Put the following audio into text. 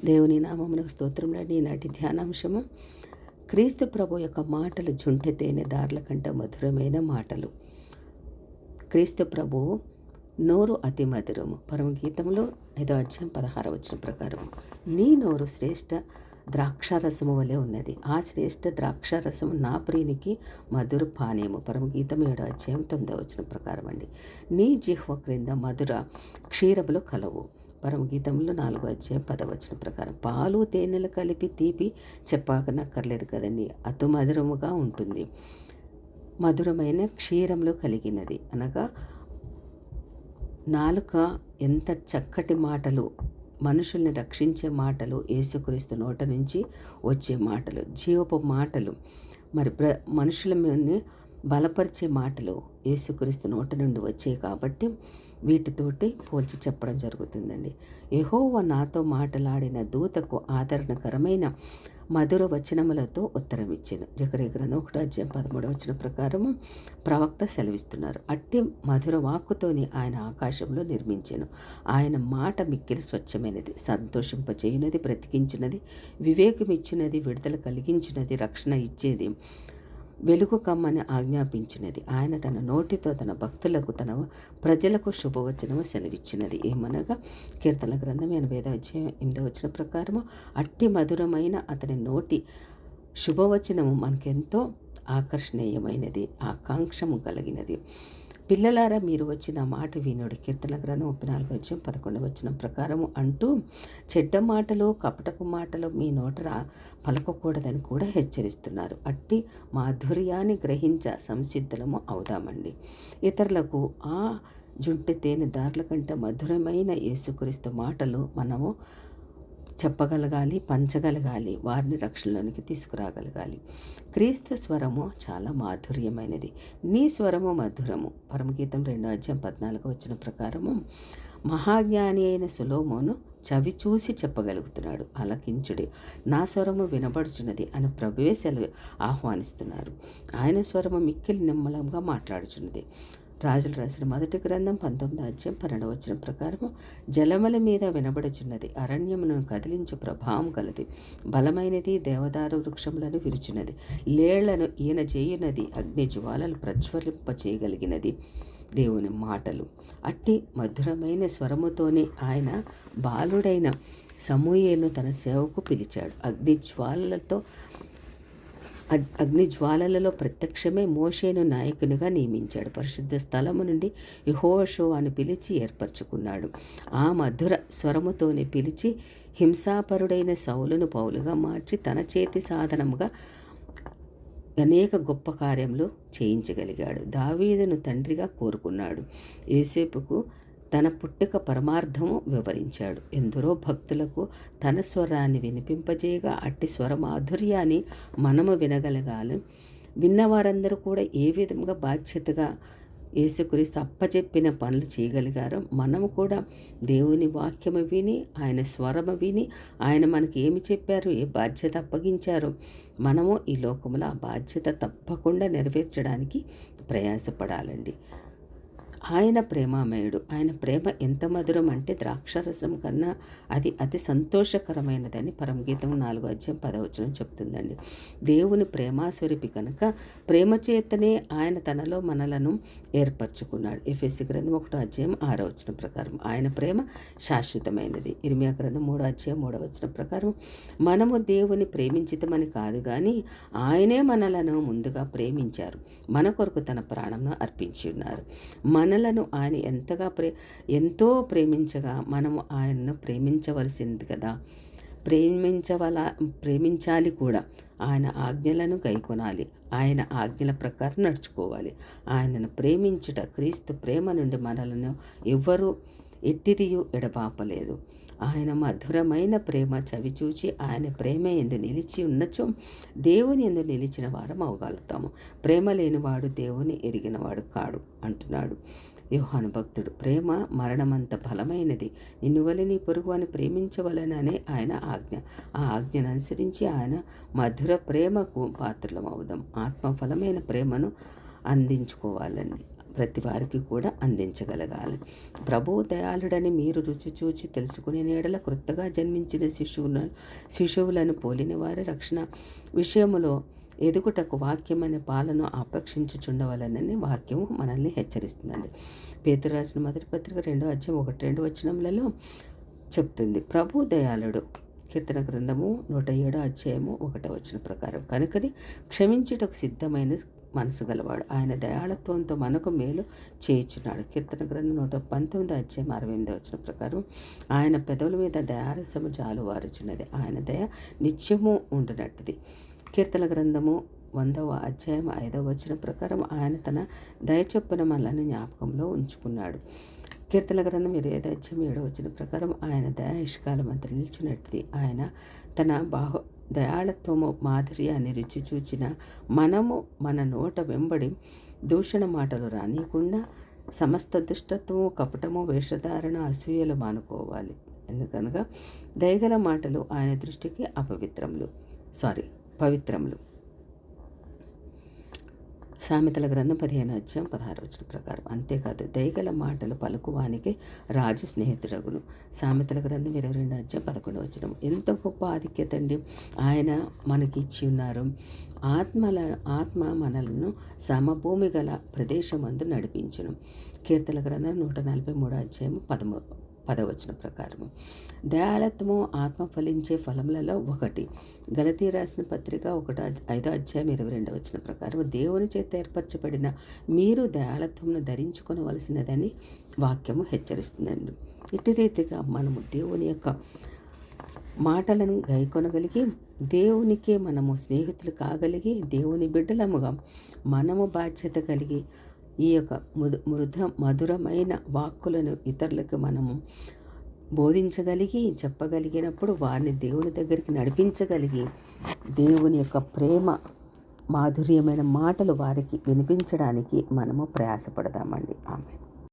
దేవుని నామమునకు స్తోత్రములండి. ఈనాటి ధ్యానాంశము క్రీస్తు ప్రభు యొక్క మాటలు జుంటె తేనె దారుల కంటే మధురమైన మాటలు. క్రీస్తు ప్రభు నోరు అతి మధురము. పరమగీతంలో 5వ అధ్యాయం 16వ వచనం ప్రకారం నీ నోరు శ్రేష్ఠ ద్రాక్షారసము వలె ఉన్నది, ఆ శ్రేష్ఠ ద్రాక్షారసము నా ప్రియునికి మధుర పానీయము. పరమగీతం 7వ అధ్యాయం 9వ వచనం ప్రకారం అండి. నీ జిహ్వ క్రింద మధుర క్షీరములు కలవు. పరమగీతంలో 4వ అధ్యాయం 10వ వచనం ప్రకారం పాలు తేనెలు కలిపి తీపి చెప్పకనక్కర్లేదు కదండి, అతి మధురముగా ఉంటుంది. మధురమైన క్షీరములు కలిగినది అనగా నాలుక ఎంత చక్కటి మాటలు, మనుషుల్ని రక్షించే మాటలు, యేసుక్రీస్తు నోట నుంచి వచ్చే మాటలు, జీవపు మాటలు, మరి మనుషుల మీద బలపరిచే మాటలు యేసుక్రీస్తు నోట నుండి వచ్చాయి. కాబట్టి వీటితోటి పోల్చి చెప్పడం జరుగుతుందండి. యెహోవా నాతో మాటలాడిన దూతకు ఆదరణకరమైన మధుర వచనములతో ఉత్తరం ఇచ్చాను. జకర్యా గ్రంథం 1వ అధ్యాయం 13వ వచనం ప్రకారము ప్రవక్త సెలవిస్తున్నారు. అట్టి మధుర వాక్కుతోని ఆయన ఆకాశంలో నిర్మించాను. ఆయన మాట మిక్కిలి స్వచ్ఛమైనది, సంతోషింపచేయునది, బ్రతికించినది, వివేకం ఇచ్చినది, విడుదల కలిగించినది, రక్షణ ఇచ్చేది, వెలుగు కమ్మని ఆజ్ఞాపించినది. ఆయన తన నోటితో తన భక్తులకు తన ప్రజలకు శుభవచనము సెలవిచ్చినది. ఏమనగా కీర్తన గ్రంథం 85వ అధ్యాయం 8వ వచనం ప్రకారము అట్టి మధురమైన అతని నోటి శుభవచనము మనకెంతో ఆకర్షణీయమైనది, ఆకాంక్షము కలిగినది. పిల్లలారా మీరు వచ్చిన మాట వినుడి. కీర్తన గ్రంథం 34వ అధ్యాయం 11వ వచనం ప్రకారము అంటూ చెడ్డ మాటలు కపటపు మాటలు మీ నోట పలకకూడదని కూడా హెచ్చరిస్తున్నారు. అట్టి మాధుర్యాన్ని గ్రహించ సంసిద్ధులము అవుదామండి. ఇతరులకు ఆ జుంటె తేనె దారుల కంటే మధురమైన యేసుక్రీస్తు మాటలు మనము చెప్పగలగాలి, పంచగలగాలి, వారిని రక్షణలోనికి తీసుకురాగలగాలి. క్రీస్తు స్వరము చాలా మాధుర్యమైనది, నీ స్వరము మధురము. పరమగీతం 2వ అధ్యాయం 14వ వచనం ప్రకారము మహాజ్ఞాని అయిన సొలొమోను చవి చూసి చెప్పగలుగుతున్నాడు. ఆలకించుడి, నా స్వరము వినబడుచున్నది అని ప్రభువే ఆహ్వానిస్తున్నారు. ఆయన స్వరము మిక్కిలి నిమ్మలంగా మాట్లాడుచున్నది. రాజులు రాసిన 1వ గ్రంథం 19వ అధ్యాయం 12వ వచనం ప్రకారము జలముల మీద వినబడుచున్నది, అరణ్యమును కదిలించు ప్రభావం గలది, బలమైనది, దేవదారు వృక్షములను విరుచున్నది, లేళ్లను ఈయన చేయునది, అగ్ని జ్వాలలు ప్రజ్వలింప చేయగలిగినది దేవుని మాటలు. అట్టి మధురమైన స్వరముతోనే ఆయన బాలుడైన సమూయేలును తన సేవకు పిలిచాడు. అగ్ని జ్వాలలలో ప్రత్యక్షమే మోషేను నాయకునిగా నియమించాడు. పరిశుద్ధ స్థలము నుండి యెహోషువను పిలిచి ఏర్పరచుకున్నాడు. ఆ మధుర స్వరముతోనే పిలిచి హింసాపరుడైన సౌలును పౌలుగా మార్చి తన చేతి సాధనముగా అనేక గొప్ప కార్యములు చేయించగలిగాడు. దావీదును తండ్రిగా కోరుకున్నాడు. యోసేపుకు తన పుట్టుక పరమార్థము వివరించాడు. ఎందరో భక్తులకు తన స్వరాన్ని వినిపింపజేయగా అట్టి స్వర మాధుర్యాన్ని మనము వినగలగాలి. విన్నవారందరూ కూడా ఏ విధంగా బాధ్యతగా యేసుక్రీస్తు అప్పచెప్పిన పనులు చేయగలిగారో మనము కూడా దేవుని వాక్యము విని, ఆయన స్వరము విని, ఆయన మనకి ఏమి చెప్పారు, ఏ బాధ్యత అప్పగించారో మనము ఈ లోకంలో ఆ బాధ్యత తప్పకుండా నెరవేర్చడానికి ప్రయాసపడాలండి. ఆయన ప్రేమామయుడు. ఆయన ప్రేమ ఎంత మధురం అంటే ద్రాక్షరసం కన్నా అది అతి సంతోషకరమైనదని పరమగీతం 4వ అధ్యాయం 10వ వచనం చెప్తుందండి. దేవుని ప్రేమాస్వరూపి కనుక ప్రేమ చేతనే ఆయన తనలో మనలను ఏర్పరచుకున్నాడు. ఎఫెసీ గ్రంథం 1వ అధ్యాయం 6వ వచనం ప్రకారం ఆయన ప్రేమ శాశ్వతమైనది. ఇర్మియా గ్రంథం 3వ అధ్యాయం 3వ వచనం ప్రకారం మనము దేవుని ప్రేమించితమని కాదు కానీ ఆయనే మనలను ముందుగా ప్రేమించారు, మన కొరకు తన ప్రాణంను అర్పించి ఉన్నారు. మనలను ఆయన ఎంతో ప్రేమించగా మనము ఆయనను ప్రేమించవలసింది కదా, ప్రేమించాలి కూడా. ఆయన ఆజ్ఞలను గైకొనాలి, ఆయన ఆజ్ఞల ప్రకారం నడుచుకోవాలి. ఆయనను ప్రేమించుట క్రీస్తు ప్రేమ నుండి మనలను ఎవ్వరూ ఎట్టిదియు ఎడబాపలేదు. ఆయన మధురమైన ప్రేమ చవిచూచి ఆయన ప్రేమ ఎందు నిలిచి ఉన్నచో దేవుని ఎందు నిలిచిన వారం అవగలుగుతాము. ప్రేమ లేనివాడు దేవుని ఎరిగినవాడు కాడు అంటున్నాడు యోహాను భక్తుడు. ప్రేమ మరణమంత బలమైనది, నిన్ను వలె నీ పొరుగు అని ప్రేమించవలననే ఆయన ఆజ్ఞ. ఆ ఆజ్ఞను అనుసరించి ఆయన మధుర ప్రేమకు పాత్రలం అవుదాం. ఆత్మఫలమైన ప్రేమను అందించుకోవాలండి. ప్రతి వారికి కూడా అందించగలగాలి. ప్రభువు దయాళుడని మీరు రుచి చూచి తెలుసుకునే నీడల క్రొత్తగా జన్మించిన శిశువులను పోలిన వారి రక్షణ విషయములో ఎదుగుటకు వాక్యం అనే పాలను ఆపేక్షించుచుండవలనని వాక్యము మనల్ని హెచ్చరిస్తుందండి. పేతురు రాసిన మొదటి పత్రిక 2:1-2 వచనములలో చెప్తుంది. ప్రభు దయాళుడు. కీర్తన గ్రంథము 107:1 వచనం ప్రకారం కనుకని క్షమించుటకు సిద్ధమైన మనసు గలవాడు. ఆయన దయాళత్వంతో మనకు మేలు చేయుచున్నాడు. కీర్తన గ్రంథం 119:68 వచనం ప్రకారం ఆయన పెదవుల మీద దయారసము జాలువారుచున్నది. ఆయన దయ నిత్యము ఉండునట్టుది. కీర్తన గ్రంథము 100:5 వచనం ప్రకారం ఆయన తన దయచొప్పున మనల్ని జ్ఞాపకంలో ఉంచుకున్నాడు. కీర్తన గ్రంథం 25:7 వచనం ప్రకారం ఆయన దయ ఇష్కాలం అంతా నిలిచినట్టుది. ఆయన తన దయాళత్వము మాధుర్యాన్ని రుచి చూచిన మనము మన నోట వెంబడి దూషణ మాటలు రానియకుండా సమస్త దుష్టత్వము, కపటము, వేషధారణ, అసూయలు మానుకోవాలి. ఎందుకనగా దయగల మాటలు ఆయన దృష్టికి పవిత్రములు. సామెతల గ్రంథం 15:16 వచనం ప్రకారం. అంతేకాదు దయగల మాటలు పలుకువానికి రాజు స్నేహితుడగును. సామెతల గ్రంథం 22:11 వచనం. ఎంత గొప్ప ఆధిక్యత అండి ఆయన మనకి ఇచ్చి ఉన్నారు. ఆత్మ మనలను సమభూమి గల ప్రదేశమందు నడిపించును. కీర్తన గ్రంథం 143:10 వచనం ప్రకారము. దయాళత్వము ఆత్మ ఫలించే ఫలములలో ఒకటి. గలతీ రాసిన పత్రిక 5:22 వచనం ప్రకారం దేవుని చేత ఏర్పరచబడిన మీరు దయాళత్వమును ధరించుకొనవలసినదని వాక్యము హెచ్చరిస్తుందండి. ఇటు రీతిగా మనము దేవుని యొక్క మాటలను గైకొనగలిగి దేవునికే మనము స్నేహితులు కాగలిగి దేవుని బిడ్డలముగా మనము బాధ్యత కలిగి ఈ యొక్క మధురమైన వాక్కులను ఇతరులకు మనము బోధించగలిగి చెప్పగలిగినప్పుడు వారిని దేవుని దగ్గరికి నడిపించగలిగి దేవుని యొక్క ప్రేమ మాధుర్యమైన మాటలు వారికి వినిపించడానికి మనము ప్రయాసపడదామండి. ఆమె